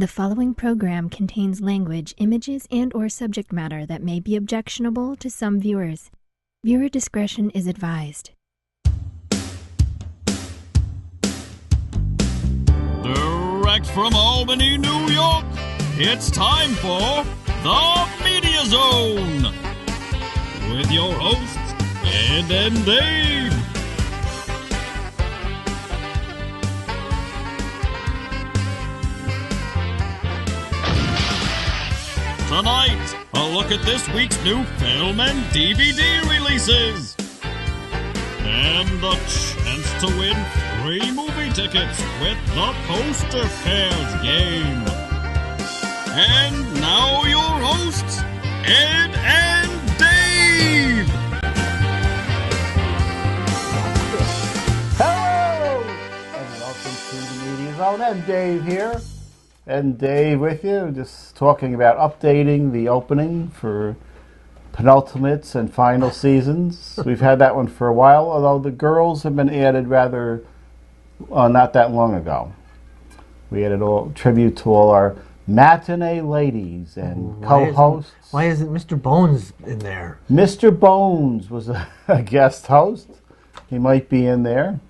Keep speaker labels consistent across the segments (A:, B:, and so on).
A: The following program contains language, images, and/or subject matter that may be objectionable to some viewers. Viewer discretion is advised.
B: Direct from Albany, New York, it's time for The Media Zone with your hosts, Ed and Dave. Tonight, a look at this week's new film and DVD releases. And the chance to win free movie tickets with the Poster Pairs game. And now your hosts, Ed and Dave.
C: Hello! And welcome to the Media Zone. Ed Dave here. Ed and Dave with you, just talking about updating the opening for penultimates and final seasons. We've had that one for a while, although the girls have been added rather not that long ago. We added all tribute to all our matinee ladies and co-hosts.
D: Why isn't Mr. Bones in there?
C: Mr. Bones was a guest host. He might be in there.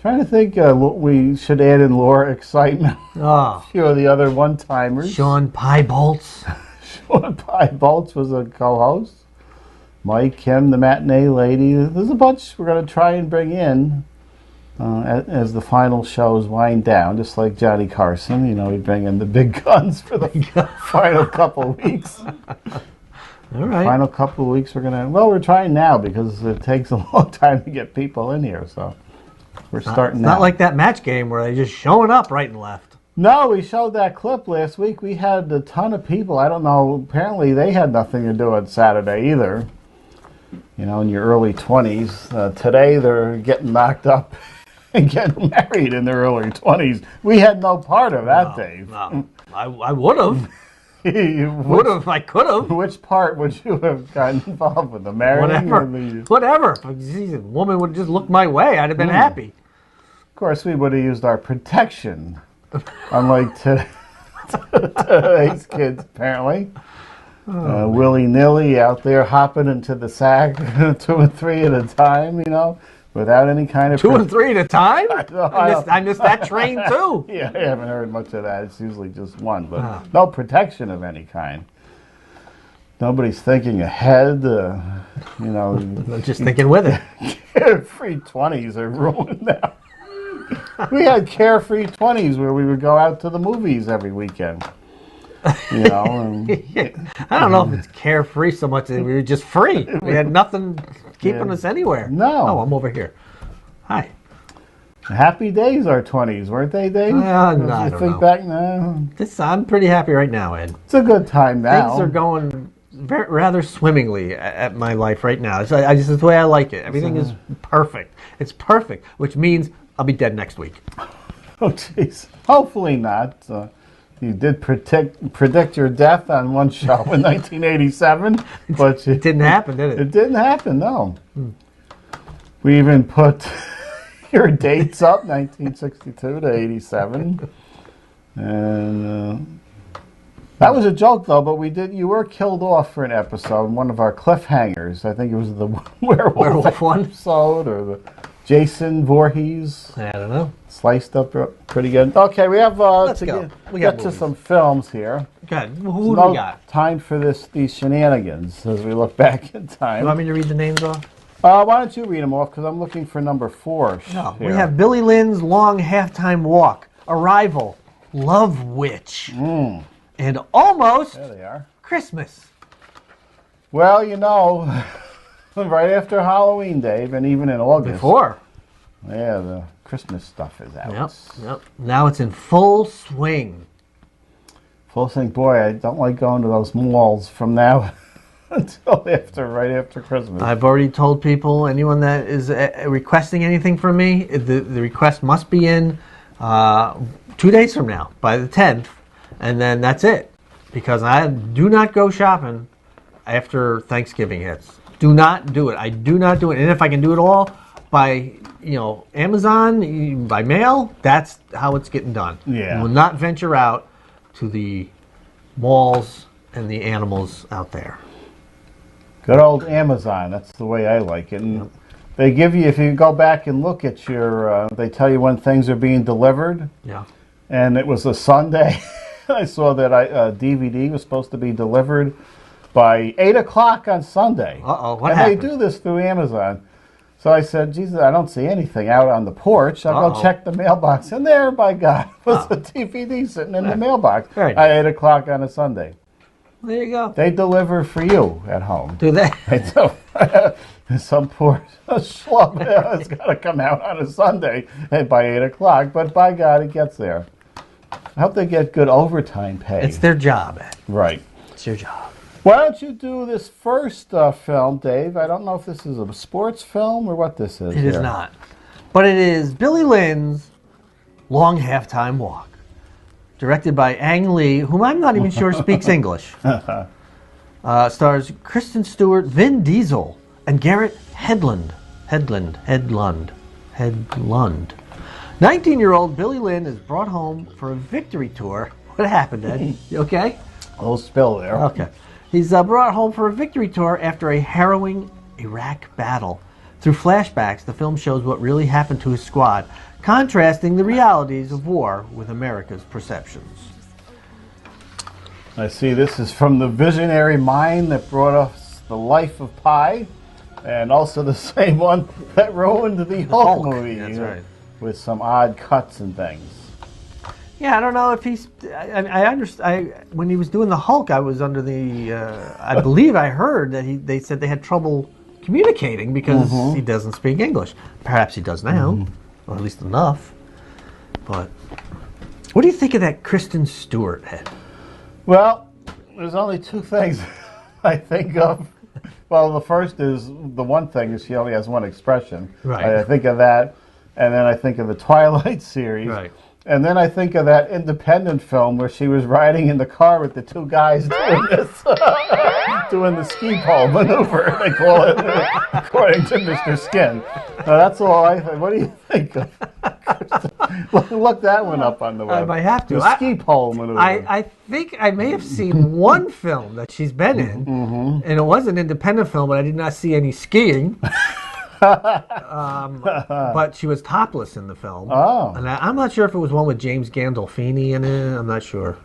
C: Trying to think, we should add in Laura Excitement.
D: Oh,
C: A few of the other one-timers.
D: Sean Piebolts.
C: Sean Piebolts was a co-host. Mike, Kim, the matinee lady. There's a bunch we're going to try and bring in as the final shows wind down, just like Johnny Carson. You know, we bring in the big guns for the final couple weeks.
D: All right.
C: Final couple of weeks we're trying now because it takes a long time to get people in here, so we're starting now.
D: Not like that match game where they're just showing up right and left.
C: No, we showed that clip last week. We had a ton of people. I don't know. Apparently, they had nothing to do on Saturday either. You know, in your early 20s. Today, they're getting knocked up and getting married in their early 20s. We had no part of that, Dave.
D: No, I would have. Would have if I could have.
C: Which part would you have gotten involved with? The marrying?
D: Whatever. If a woman would have just looked my way, I'd have been happy.
C: Of course, we would have used our protection. Unlike today's kids, apparently. Willy-nilly out there hopping into the sack 2 and 3 at a time, you know, without any kind of...
D: 2 and 3 at a time?
C: I
D: missed that train, too.
C: Yeah, I haven't heard much of that. It's usually just one, but no protection of any kind. Nobody's thinking ahead, you know.
D: Just thinking with it.
C: Carefree 20s are ruined now. We had carefree 20s where we would go out to the movies every weekend. You know,
D: I don't know if it's carefree so much as we were just free. We had nothing keeping us anywhere.
C: No.
D: Oh, I'm over here. Hi.
C: Happy days, our 20s, weren't they, Dave?
D: No, I don't
C: think
D: know.
C: back now.
D: I'm pretty happy right now, Ed.
C: It's a good time now.
D: Things are going rather swimmingly at my life right now. It's the way I like it. Everything is perfect. It's perfect, which means I'll be dead next week.
C: Oh, jeez. Hopefully not. You did predict your death on one show in 1987, but
D: it didn't happen, did it?
C: It didn't happen, no. We even put your dates up, 1962 to 87, and that was a joke, though. But you were killed off for an episode, one of our cliffhangers. I think it was the werewolf
D: one
C: episode, or the Jason Voorhees.
D: I don't know.
C: Sliced up pretty good. Okay, we have
D: get
C: to some films here.
D: Good. Who do we got?
C: Time for these shenanigans as we look back in time.
D: You want me to read the names off?
C: Why don't you read them off? Because I'm looking for number 4.
D: No, we have Billy Lynn's Long Halftime Walk, Arrival, Love Witch, and Almost
C: There they are.
D: Christmas.
C: Well, you know, right after Halloween, Dave, and even in August.
D: Before.
C: Yeah, the Christmas stuff is out.
D: Yep. Now it's in full swing.
C: Full swing. Boy, I don't like going to those malls from now until right after Christmas.
D: I've already told people, anyone that is requesting anything from me, the request must be in 2 days from now, by the 10th, and then that's it. Because I do not go shopping after Thanksgiving hits. Do not do it. I do not do it. And if I can do it all by Amazon, by mail, that's how it's getting done.
C: Yeah.
D: Will not venture out to the malls and the animals out there.
C: Good old Amazon. That's the way I like it. And they give you, if you go back and look at your, they tell you when things are being delivered.
D: Yeah.
C: And it was a Sunday. I saw that a DVD was supposed to be delivered by 8 o'clock on Sunday.
D: Uh-oh, what
C: and
D: happened?
C: they do this through Amazon. So I said, Jesus, I don't see anything out on the porch. I'll go check the mailbox. And there, by God, was a DVD sitting in the mailbox
D: Very
C: at 8 o'clock on a Sunday.
D: There you go.
C: They deliver for you at home.
D: Do they?
C: They do. Some poor schlub has got to come out on a Sunday by 8 o'clock, but by God, it gets there. I hope they get good overtime pay.
D: It's their job, Ed.
C: Right.
D: It's your job.
C: Why don't you do this first film, Dave? I don't know if this is a sports film or what this is.
D: It is not. But it is Billy Lynn's Long Halftime Walk, directed by Ang Lee, whom I'm not even sure speaks English. Stars Kristen Stewart, Vin Diesel, and Garrett Hedlund. 19-year-old Billy Lynn is brought home for a victory tour. What happened, Ed? You okay?
C: A little spill there.
D: Okay. He's brought home for a victory tour after a harrowing Iraq battle. Through flashbacks, the film shows what really happened to his squad, contrasting the realities of war with America's perceptions.
C: I see this is from the visionary mind that brought us The Life of Pi, and also the same one that ruined the Hulk movie.
D: That's right.
C: With some odd cuts and things.
D: Yeah, I don't know if he's. I understand. When he was doing the Hulk, I was under the. I believe I heard that they said they had trouble communicating because he doesn't speak English. Perhaps he does now, or at least enough. But what do you think of that Kristen Stewart, Ed?
C: Well, there's only two things I think of. Well, the first is the one thing is she only has one expression.
D: Right.
C: I think of that, and then I think of the Twilight series.
D: Right.
C: And then I think of that independent film where she was riding in the car with the two guys doing this, doing the ski pole maneuver, they call it, according to Mr. Skin. That's all I think. What do you think of? Look that one up on the web.
D: I might have to.
C: The ski pole maneuver.
D: I think I may have seen one film that she's been in, and it was an independent film, but I did not see any skiing. But she was topless in the film.
C: Oh.
D: And I'm not sure if it was one with James Gandolfini in it. I'm not sure.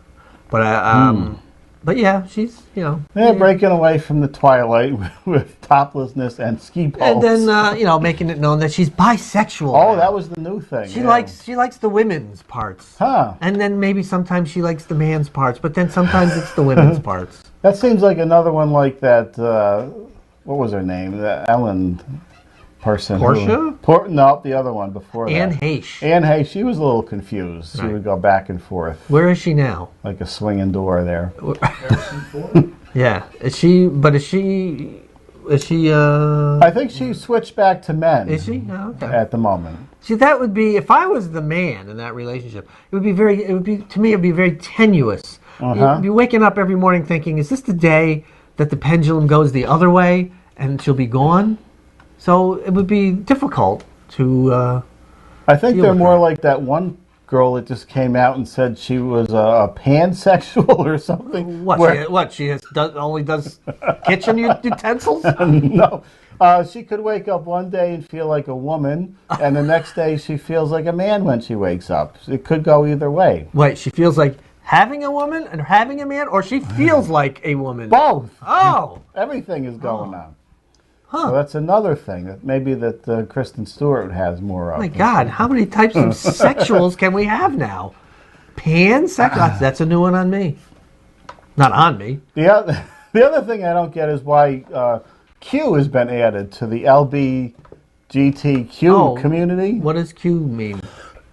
D: But but yeah, she's,
C: They're breaking away from the Twilight with toplessness and ski poles.
D: And then, making it known that she's bisexual.
C: Oh,
D: now.
C: that was the new thing.
D: She likes the women's parts.
C: Huh.
D: And then maybe sometimes she likes the man's parts, but then sometimes it's the women's parts.
C: That seems like another one like that, what was her name? The Ellen person.
D: Portia?
C: No, the other one before
D: Anne
C: that.
D: Heche.
C: Anne Heche, she was a little confused. She
D: Right.
C: would go back and forth
D: Where is she now?
C: like a swinging door there.
D: Yeah. Is she
C: I think she switched back to men
D: is she? Oh, okay.
C: at the moment.
D: See, that would be, if I was the man in that relationship, to me, it'd be very tenuous. You'd be waking up every morning thinking, is this the day that the pendulum goes the other way and she'll be gone? So it would be difficult to,
C: I think
D: deal
C: they're
D: with
C: more
D: that.
C: like that one girl that just came out and said she was a pansexual or something.
D: she only does kitchen utensils?
C: No. She could wake up one day and feel like a woman, and the next day she feels like a man when she wakes up. It could go either way.
D: Wait, she feels like having a woman and having a man, or she feels like a woman?
C: Both.
D: Oh!
C: Everything is going on.
D: Huh.
C: So that's another thing that maybe that Kristen Stewart has more of.
D: My God, how many types of sexuals can we have now? Pansexual? That's a new one on me. Not on me.
C: The other thing I don't get is why Q has been added to the LBGTQ community.
D: What does Q mean?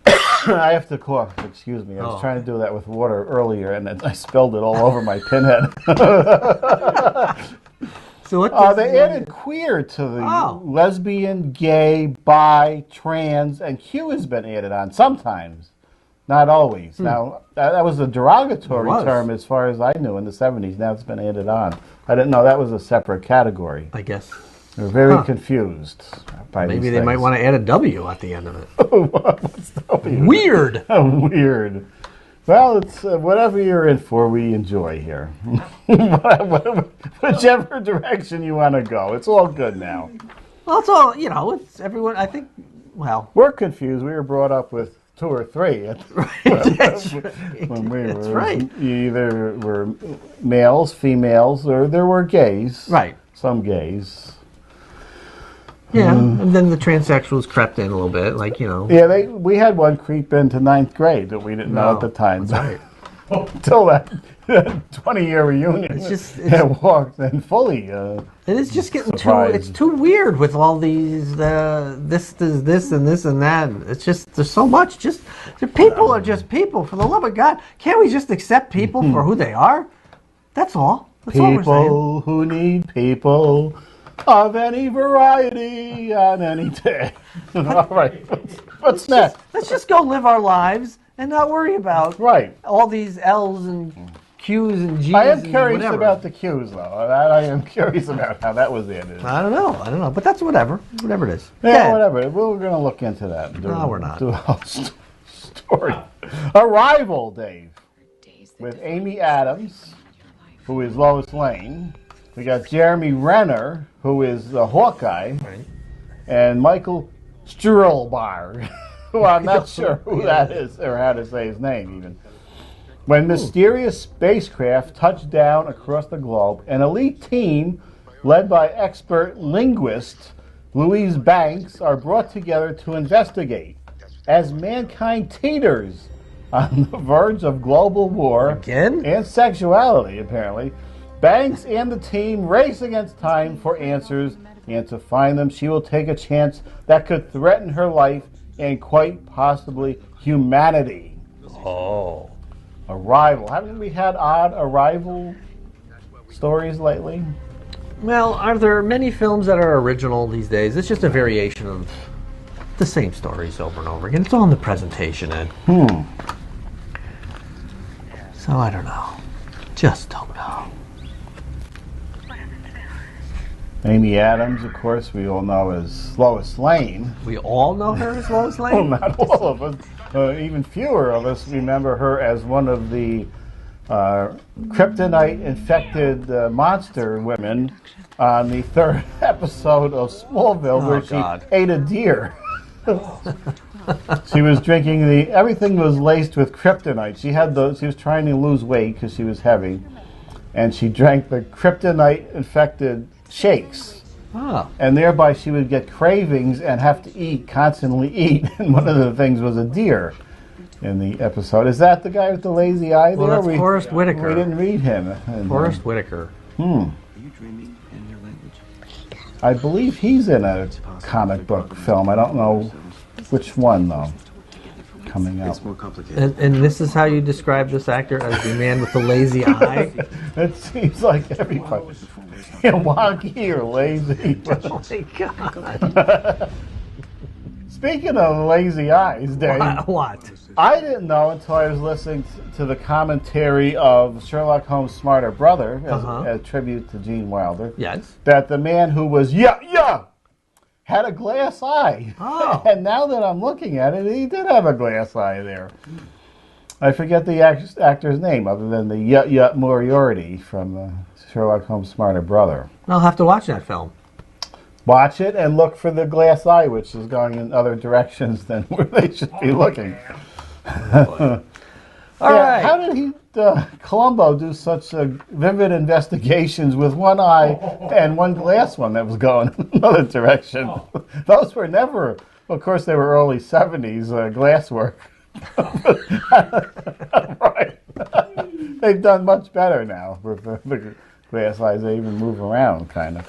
C: I have to cough. Excuse me. I was trying to do that with water earlier, and then I spilled it all over my pinhead.
D: So what does
C: They added queer to the
D: Oh.
C: lesbian, gay, bi, trans, and Q has been added on sometimes, not always. Now, that was a derogatory
D: It was.
C: term as far as I knew in the 70s. Now it's been added on. I didn't know that was a separate category.
D: I guess.
C: They're very confused by
D: Maybe
C: these
D: they might
C: things.
D: want to add a W at the end of it.
C: What's W?
D: Weird.
C: Weird. Well, it's whatever you're in for, we enjoy here. Whichever direction you want to go. It's all good now.
D: Well, it's all, you know, it's everyone, I think, well.
C: We're confused. We were brought up with 2 or 3.
D: That's right.
C: When we
D: That's
C: were,
D: right.
C: either were males, females, or there were gays.
D: Right.
C: Some gays.
D: Yeah, and then the transsexuals crept in a little bit, like, you know.
C: Yeah, we had one creep into 9th grade that we didn't know at the time.
D: That's right.
C: Until that 20-year reunion.
D: It's just
C: it walked in fully.
D: And it's just getting
C: surprised.
D: it's too weird with all these this and this and that. It's just there's so much. Just the people are just people. For the love of God, can't we just accept people for who they are? That's all. That's all we're saying.
C: People who need people of any variety on any day. All right. What's next?
D: Let's just go live our lives and not worry about all these L's and Q's and G's.
C: I am curious
D: whatever.
C: about the Q's, though. That I am curious about how that was added.
D: I don't know. But that's whatever it is.
C: Yeah, whatever. We're going to look into that.
D: No, we're not.
C: Do a whole story. Arrival, Dave, with Amy Adams, who is Lois Lane. We got Jeremy Renner, who is the Hawkeye, and Michael Stuhlbarg, who I'm not sure who that is or how to say his name even. When mysterious spacecraft touch down across the globe, an elite team led by expert linguist Louise Banks are brought together to investigate. As mankind teeters on the verge of global war and sexuality, apparently, Banks and the team race against time for answers, and to find them, she will take a chance that could threaten her life and quite possibly humanity.
D: Oh.
C: Arrival. Haven't we had odd Arrival stories lately?
D: Well, are there many films that are original these days? It's just a variation of the same stories over and over again. It's all in the presentation, Ed. So I don't know. Just don't know.
C: Amy Adams, of course, we all know as Lois Lane.
D: We all know her as Lois Lane?
C: Well, not all of us. Even fewer of us remember her as one of the kryptonite-infected monster women on the 3rd episode of Smallville, where she ate a deer. She was drinking everything was laced with kryptonite. She was trying to lose weight because she was heavy, and she drank the kryptonite-infected shakes. And thereby she would get cravings and have to constantly eat. And one of the things was a deer in the episode. Is that the guy with the lazy eye there?
D: Well, that's Forrest Whitaker.
C: We didn't read him.
D: Forrest Whitaker.
C: I believe he's in a comic book film. I don't know which one, though, coming out.
E: It's more complicated.
D: And this is how you describe this actor as the man with the lazy eye?
C: It seems like everybody. Wonky or lazy.
D: Oh, my God.
C: Speaking of lazy eyes, Dave.
D: What?
C: I didn't know until I was listening to the commentary of Sherlock Holmes' Smarter Brother, as a tribute to Gene Wilder.
D: Yes.
C: That the man who was had a glass eye.
D: Oh.
C: And now that I'm looking at it, he did have a glass eye there. I forget the actor's name, other than the Moriarty from Sherlock Holmes' Smarter Brother.
D: I'll have to watch that film.
C: Watch it and look for the glass eye, which is going in other directions than where they should be looking.
D: All right.
C: How did Columbo do such vivid investigations with one eye and one glass one that was going in another direction? Those were never, of course, they were early 70s glass work. Right. They've done much better now with the glass eyes. They even move around, kind of.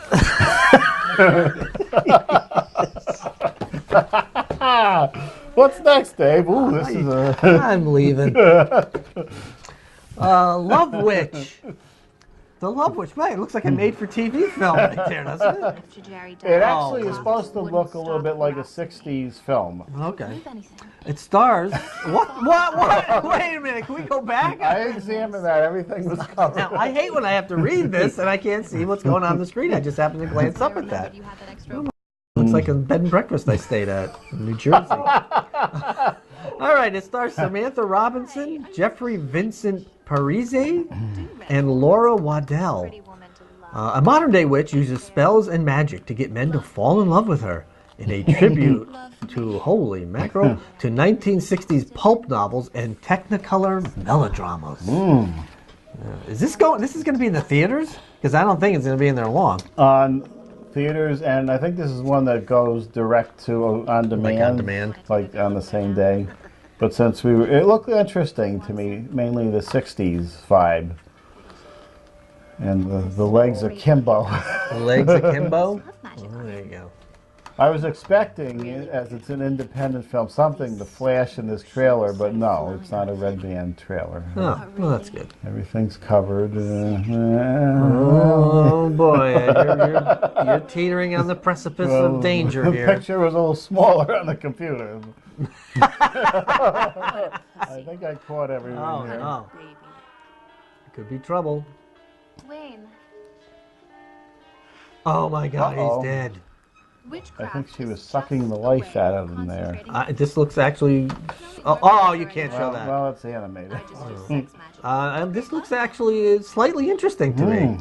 C: What's next, Dave? Ooh, this is
D: I'm leaving. Love Witch. The Love Witch. Man, it looks like a made-for-TV film right there, doesn't it?
C: It actually is supposed to look a little bit like a 60s film.
D: Okay. It stars... What? Wait a minute. Can we go back?
C: I examined that. Everything was covered.
D: Now, I hate when I have to read this and I can't see what's going on the screen. I just happen to glance up at that. Looks like a bed and breakfast I stayed at in New Jersey. All All right, it stars Samantha Robinson, Jeffrey Vincent Parise, and Laura Waddell. A modern-day witch uses spells and magic to get men to fall in love with her in a tribute to, holy mackerel, to 1960s pulp novels and Technicolor melodramas. Is this going to be in the theaters? Because I don't think it's going to be in there long.
C: On theaters, and I think this is one that goes direct to on demand. Like on the same day. But since it looked interesting to me, mainly the 60s vibe. And the legs of Kimbo.
D: The legs of Kimbo? Oh, there you go.
C: I was expecting, as it's an independent film, something to flash in this trailer, but no, it's not a Red Band trailer.
D: Oh, well, that's good.
C: Everything's covered.
D: Oh, boy. You're teetering on the precipice of danger here.
C: The picture was a little smaller on the computer. I think I caught everyone here.
D: Oh, it could be trouble.
E: Wayne.
D: Oh, my God, he's dead.
C: I think she was sucking the life out of him there.
D: This looks actually... Oh, you can't show that.
C: Well, it's animated.
D: This looks actually slightly interesting to me.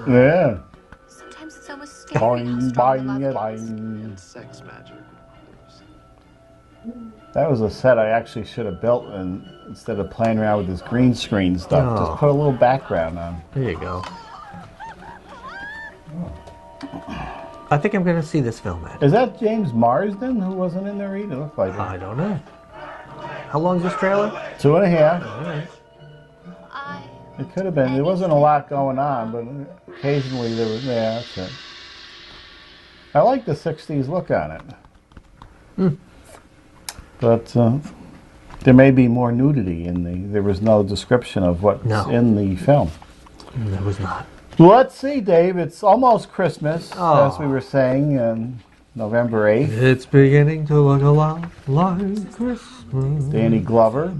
C: Yeah.
E: Sometimes it's almost scary how strong the love is.
F: Sex magic.
C: That was a set I actually should have built instead of playing around with this green screen stuff. Just put a little background on.
D: There you go. I think I'm going to see this film, Ed.
C: Is that James Marsden who wasn't in there either? It looked like it.
D: I don't know. How long is this trailer?
C: 2.5.
D: All right.
C: It could have been. There wasn't a lot going on, but occasionally there was. Yeah, that's it. I like the 60s look on it. But there may be more nudity in there was no description of what's in the film.
D: There was not.
C: Let's see, Dave. It's almost Christmas, as we were saying, November 8th.
D: It's beginning to look a lot like Christmas.
C: Danny Glover,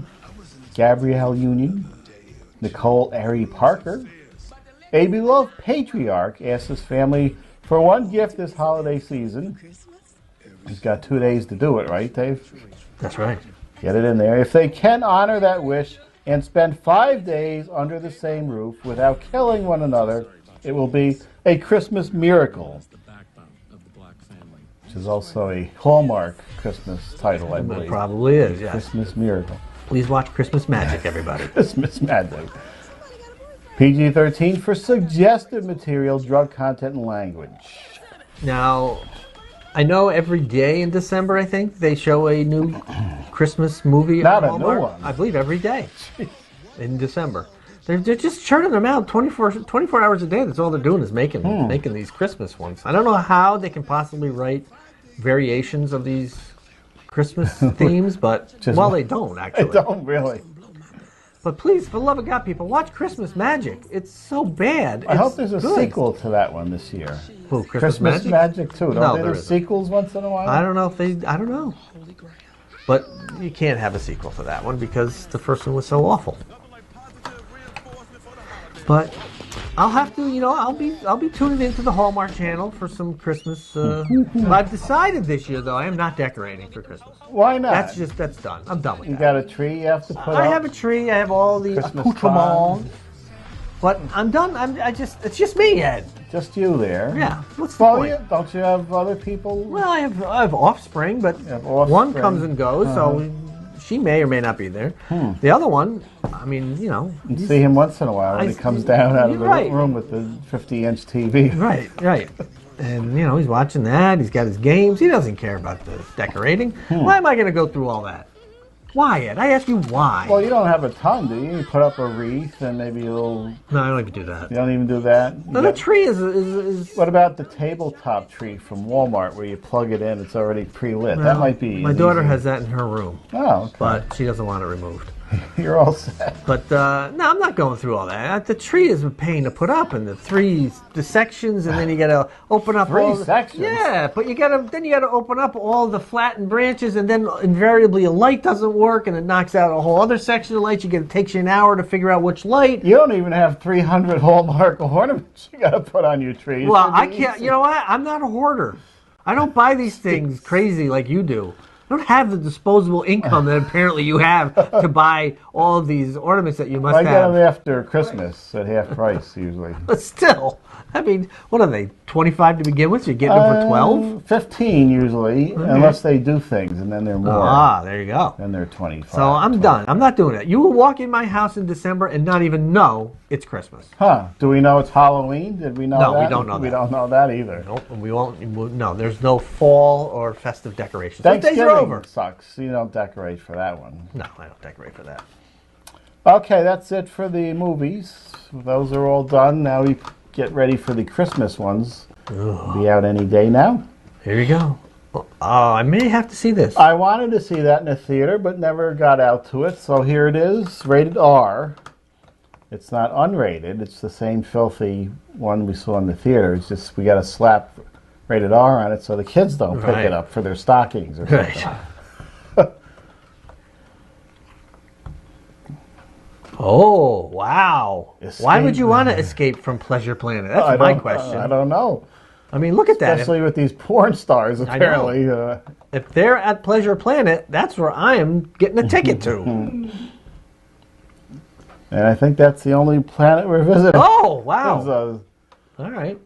C: Gabrielle Union, Nicole Ari Parker, a beloved patriarch asks his family for one gift this holiday season. He's got 2 days to do it, right, Dave?
D: That's right.
C: Get it in there. If they can honor that wish and spend 5 days under the same roof without killing one another, it will be a Christmas miracle. Which is also a Hallmark Christmas title, I believe.
D: It probably is, yes.
C: Christmas Miracle.
D: Please watch Christmas Magic, everybody.
C: Christmas Magic. PG-13 for suggestive material, drug content, and language.
D: Now, I know every day in December, I think, they show a new Christmas movie.
C: Not
D: on
C: a
D: Hallmark.
C: new one.
D: I believe every day in December. They're just churning them out 24 hours a day. That's all they're doing is making these Christmas ones. I don't know how they can possibly write variations of these Christmas themes, but, they don't, actually.
C: They don't, really.
D: But please, for the love of God, people, watch Christmas Magic. It's so bad.
C: I hope there's a sequel to that one this year.
D: Who,
C: Christmas Magic too. Don't they do sequels once in a while?
D: I don't know if they... I don't know. But you can't have a sequel to that one because the first one was so awful. But I'll have to, I'll be tuning into the Hallmark Channel for some Christmas. I've decided this year, though, I am not decorating for Christmas.
C: Why not?
D: That's done. I'm done with that.
C: You got a tree you have to put up?
D: I have a tree. I have all the accoutrements. But I'm done. It's just me, Ed.
C: Just you there.
D: Yeah. What's the point?
C: Don't you have other people?
D: Well, I have offspring, but one comes and goes, so she may or may not be there. The other one,
C: You see him once in a while when he comes down out of the room with the 50-inch TV.
D: Right. And, he's watching that. He's got his games. He doesn't care about the decorating. Why am I going to go through all that? Why, Ed? I ask you why.
C: Well, you don't have a ton, do you? You put up a wreath and maybe a little...
D: No, I don't even do that.
C: You don't even do that?
D: No, the tree is...
C: What about the tabletop tree from Walmart where you plug it in, it's already pre-lit? That might be...
D: My daughter has that in her room.
C: Oh, okay.
D: But she doesn't want it removed.
C: You're all set.
D: But no, I'm not going through all that. The tree is a pain to put up, and the sections, and then you got to open up all the
C: sections?
D: Yeah, but you got to open up all the flattened branches, and then invariably a light doesn't work, and it knocks out a whole other section of lights. It takes you an hour to figure out which light.
C: You don't even have 300 Hallmark ornaments you got to put on your tree.
D: Well, I can't. You know what? I'm not a hoarder. I don't buy these things crazy like you do. I don't have the disposable income that apparently you have to buy all of these ornaments that you must
C: I get
D: have.
C: them after Christmas at half price usually.
D: But still, I mean, what are they, 25 to begin with? So you're getting them for 12?
C: 15 usually, unless they do things, and then they're more.
D: Ah, there you go.
C: Then they're 25.
D: So I'm done. I'm not doing it. You will walk in my house in December and not even know it's Christmas.
C: Huh? Do we know it's Halloween? Did we know
D: No,
C: that?
D: we don't know
C: We
D: that.
C: don't know that either.
D: Nope, and we won't. No, there's no fall or festive decorations. Those days are over.
C: Thanksgiving sucks. You don't decorate for that one.
D: No, I don't decorate for that.
C: Okay, that's it for the movies. Those are all done. Now we get ready for the Christmas ones. Be out any day now.
D: Here you go. Oh, I may have to see this.
C: I wanted to see that in the theater, but never got out to it. So here it is, rated R. It's not unrated. It's the same filthy one we saw in the theater. It's just we got to slap rated R on it so the kids don't pick
D: Right.
C: it up for their stockings or something.
D: Right. Oh, wow. Why would you want to escape from Pleasure Planet? That's my question.
C: I don't know.
D: I mean, look at that.
C: Especially with these porn stars, apparently.
D: If they're at Pleasure Planet, that's where I am getting a ticket to.
C: And I think that's the only planet we're visiting.
D: Oh, wow.
C: 'Cause,
D: All right.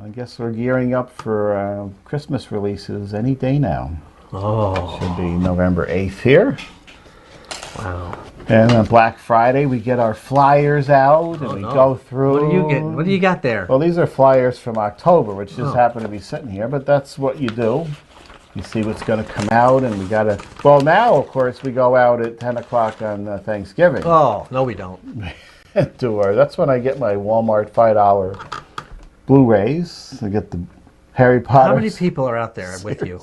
C: I guess we're gearing up for Christmas releases any day now.
D: Oh,
C: Should be November 8th here.
D: wow.
C: And on Black Friday, we get our flyers out and we
D: no.
C: go through.
D: What are you getting? What do you got there?
C: Well, these are flyers from October, which just happen to be sitting here, but that's what you do. You see what's going to come out, and we got to. Well, now, of course, we go out at 10 o'clock on Thanksgiving.
D: Oh, no, we don't.
C: That's when I get my Walmart $5 Blu-rays. I get the Harry Potter.
D: How many people are out there with you?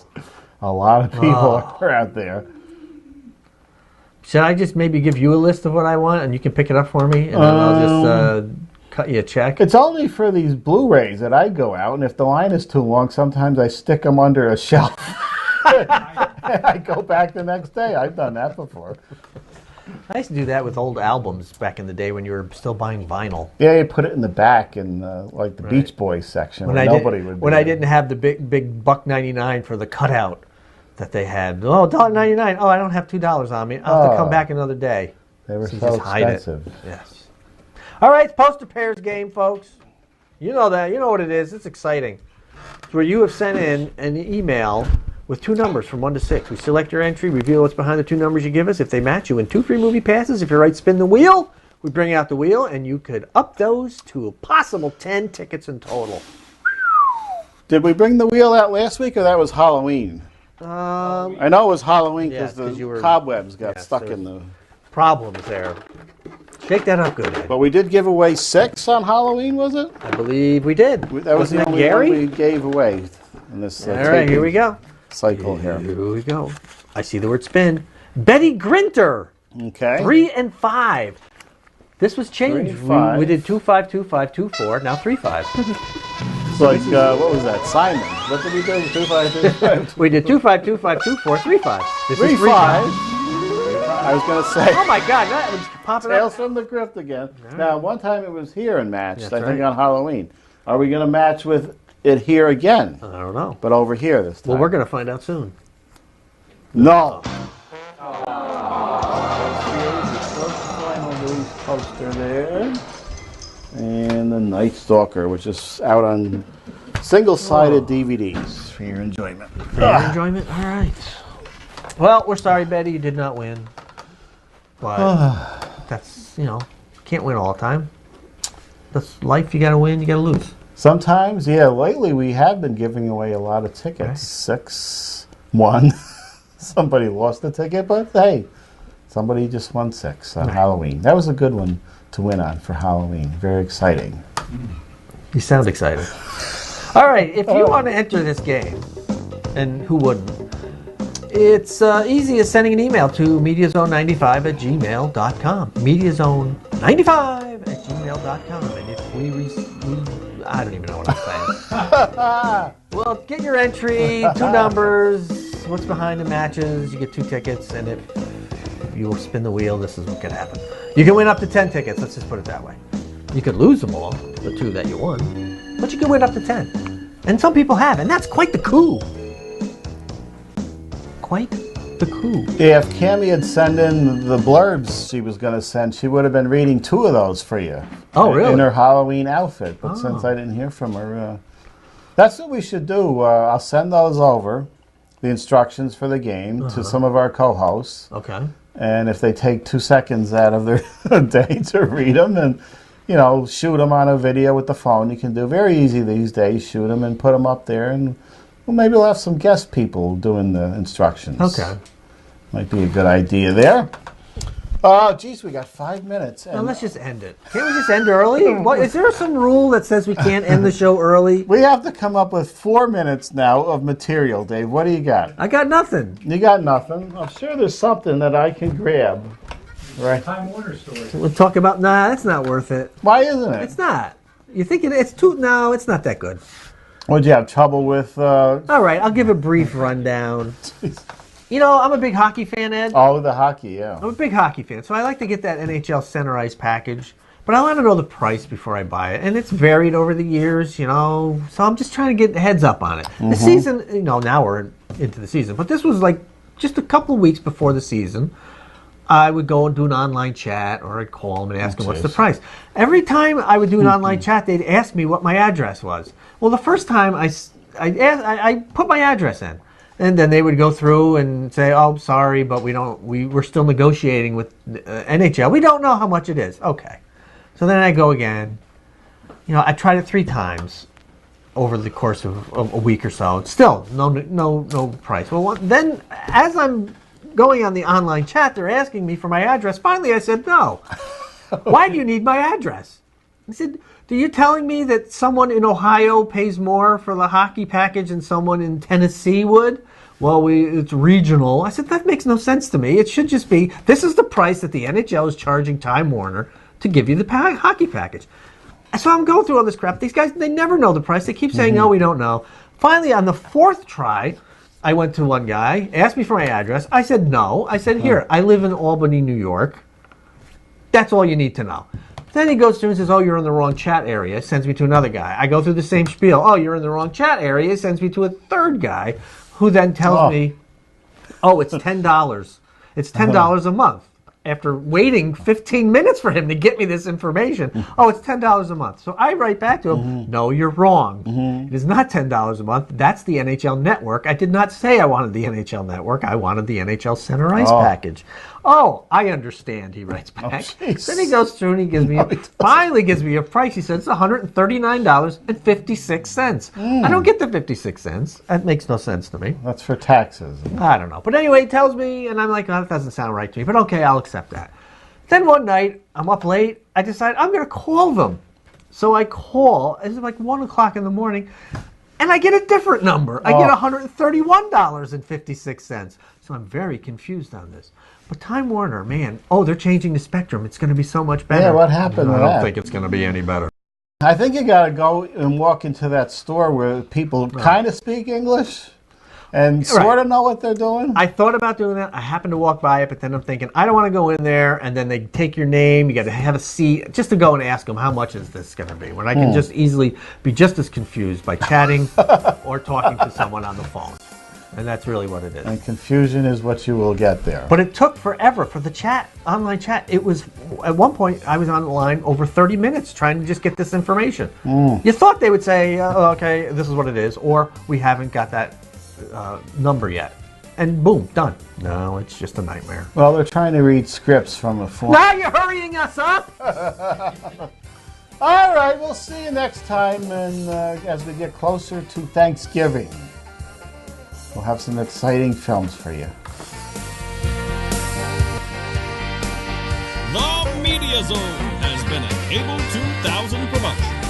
C: A lot of people are out there.
D: Should I just maybe give you a list of what I want, and you can pick it up for me, and then I'll just cut you a check?
C: It's only for these Blu-rays that I go out, and if the line is too long, sometimes I stick them under a shelf. I go back the next day. I've done that before.
D: I used to do that with old albums back in the day when you were still buying vinyl.
C: Yeah, you put it in the back in like the Beach Boys section
D: When
C: where
D: I
C: nobody
D: did,
C: would.
D: when I didn't have the big $1.99 for the cutout that they had. Oh, $1.99. Oh, I don't have $2 on me. I'll have to come back another day.
C: They were
D: So you
C: so
D: just hide it.
C: expensive.
D: Yes. All right, it's poster pairs game, folks. You know that. You know what it is. It's exciting. It's where you have sent in an email with two numbers from 1 to 6. We select your entry, reveal what's behind the two numbers you give us. If they match, you win 2 free movie passes. If you're right, spin the wheel. We bring out the wheel, and you could up those to a possible 10 tickets in total.
C: Did we bring the wheel out last week, or that was Halloween? I know it was Halloween
D: Yes,
C: because
D: 'cause you
C: the
D: were-
C: cobwebs got
D: yes,
C: stuck
D: there
C: in the.
D: Problems there. Shake that up good, Ed.
C: But we did give away 6 on Halloween, was it?
D: I believe we did.
C: That was
D: Wasn't
C: the
D: it
C: only
D: Gary?
C: one we gave away in this.
D: All right, here we go.
C: Cycle here.
D: Here we go. I see the word spin. Betty Grinter.
C: Okay.
D: 3 and 5. This was
C: 3
D: changed.
C: and 5.
D: We did 2, 5, 2, 5, 2, 4. Now 3, 5.
C: It's like what was that? Simon. What did we do? 2, 5, 2, 5.
D: We did 2, 5, 2, 5, 2, 4, 3, 5. This
C: 3,
D: is
C: 5. I was gonna say.
D: Oh my God! That was popping
C: Tales
D: up.
C: from the Crypt again. Now, one time it was here and matched.
D: That's
C: I think
D: right.
C: on Halloween. Are we gonna match with it here again?
D: I don't know.
C: But over here this time.
D: Well, we're gonna find out soon.
C: No. Final release poster there. And the Night Stalker, which is out on single-sided DVDs for your enjoyment.
D: For your enjoyment. All right. Well, we're sorry, Betty. You did not win. But that's can't win all the time. That's life. You got to win. You got to lose.
C: Sometimes, yeah. Lately, we have been giving away a lot of tickets.
D: Right.
C: 6 won. Somebody lost a ticket, but hey, somebody just won 6 on Halloween. That was a good one to win on for Halloween. Very exciting.
D: You sound excited. All right. If you want to enter this game, and who wouldn't? It's easy as sending an email to mediazone95@gmail.com. Mediazone95@gmail.com. And if I don't even know what I'm saying. Well, get your entry, 2 numbers, what's behind the matches, you get 2 tickets, and if you will spin the wheel, this is what can happen. You can win up to 10 tickets, let's just put it that way. You could lose them all, the 2 that you won, but you can win up to 10. And some people have, and that's quite the coup. Quite the coup.
C: Yeah, if Cammie had sent in the blurbs she was going to send, she would have been reading 2 of those for you.
D: Oh, really?
C: In her Halloween outfit. But since I didn't hear from her, that's what we should do. I'll send those over, the instructions for the game, to some of our co-hosts.
D: Okay.
C: And if they take 2 seconds out of their day to read them and, shoot them on a video with the phone, you can do very easy these days. Shoot them and put them up there, and maybe we'll have some guest people doing the instructions.
D: Okay.
C: Might be a good idea there. Oh, geez, we got 5 minutes.
D: Now let's just end it. Can't we just end early? Is there some rule that says we can't end the show early?
C: We have to come up with 4 minutes now of material, Dave. What do you got?
D: I got nothing.
C: You got nothing? I'm sure there's something that I can grab. Right.
F: Time Warner story.
D: We'll talk about, that's not worth it.
C: Why isn't it?
D: It's not. You think it's too, no, it's not that good.
C: What'd you have trouble with?
D: All right, I'll give a brief rundown. I'm a big hockey fan, Ed.
C: Oh, the hockey, yeah.
D: I'm a big hockey fan, so I like to get that NHL Center Ice package. But I want to know the price before I buy it. And it's varied over the years, so I'm just trying to get heads up on it. The season, now we're into the season, but this was like just a couple of weeks before the season. I would go and do an online chat, or I'd call them and ask them what's the price. Every time I would do an online chat, they'd ask me what my address was. Well, the first time I put my address in, and then they would go through and say, "Oh, sorry, but we're still negotiating with NHL. We don't know how much it is." Okay, so then I go again. I tried it 3 times over the course of a week or so. Still no price. Well, then as I'm going on the online chat, they're asking me for my address. Finally, I said, no. Why do you need my address? I said, are you telling me that someone in Ohio pays more for the hockey package than someone in Tennessee would? Well, it's regional. I said, that makes no sense to me. It should just be, this is the price that the NHL is charging Time Warner to give you the hockey package. So I'm going through all this crap. These guys, they never know the price. They keep saying, no, we don't know. Finally, on the 4th try, I went to one guy, asked me for my address. I said no. I said, here, I live in Albany, New York. That's all you need to know. Then he goes through and says, oh, you're in the wrong chat area. Sends me to another guy. I go through the same spiel. Oh, you're in the wrong chat area. Sends me to a third guy who then tells me, oh, it's $10. It's $10 a month. After waiting 15 minutes for him to get me this information. Oh, it's $10 a month. So I write back to him, no, you're wrong. It is not $10 a month. That's the NHL Network. I did not say I wanted the NHL Network. I wanted the NHL Center Ice package. Oh, I understand, he writes back. Then he goes through and he gives me, finally gives me a price. He said it's $139.56. I don't get the 56 cents. That makes no sense to me.
C: That's for taxes.
D: I don't know. But anyway, he tells me, and I'm like, oh, that doesn't sound right to me. But okay, I'll accept that. Then one night, I'm up late. I decide I'm going to call them. So I call. It's like 1 o'clock in the morning. And I get a different number. I get $131.56. So I'm very confused on this. But Time Warner, man, they're changing the spectrum. It's going to be so much better.
C: Yeah, what happened to that?
D: I don't think it's going to be any better.
C: I think you got to go and walk into that store where people kind of speak English and sort of know what they're doing.
D: I thought about doing that. I happened to walk by it, but then I'm thinking, I don't want to go in there, and then they take your name. You got to have a seat just to go and ask them, how much is this going to be? When I can just easily be just as confused by chatting or talking to someone on the phone. And that's really what it is.
C: And confusion is what you will get there.
D: But it took forever for the chat, online chat. It was, at one point, I was online over 30 minutes trying to just get this information. You thought they would say, okay, this is what it is, or we haven't got that number yet. And boom, done. No, it's just a nightmare.
C: Well, they're trying to read scripts from a phone.
D: Now you're hurrying us up!
C: All right, we'll see you next time, and as we get closer to Thanksgiving. We'll have some exciting films for you.
B: The Media Zone has been a Cable 2000 production.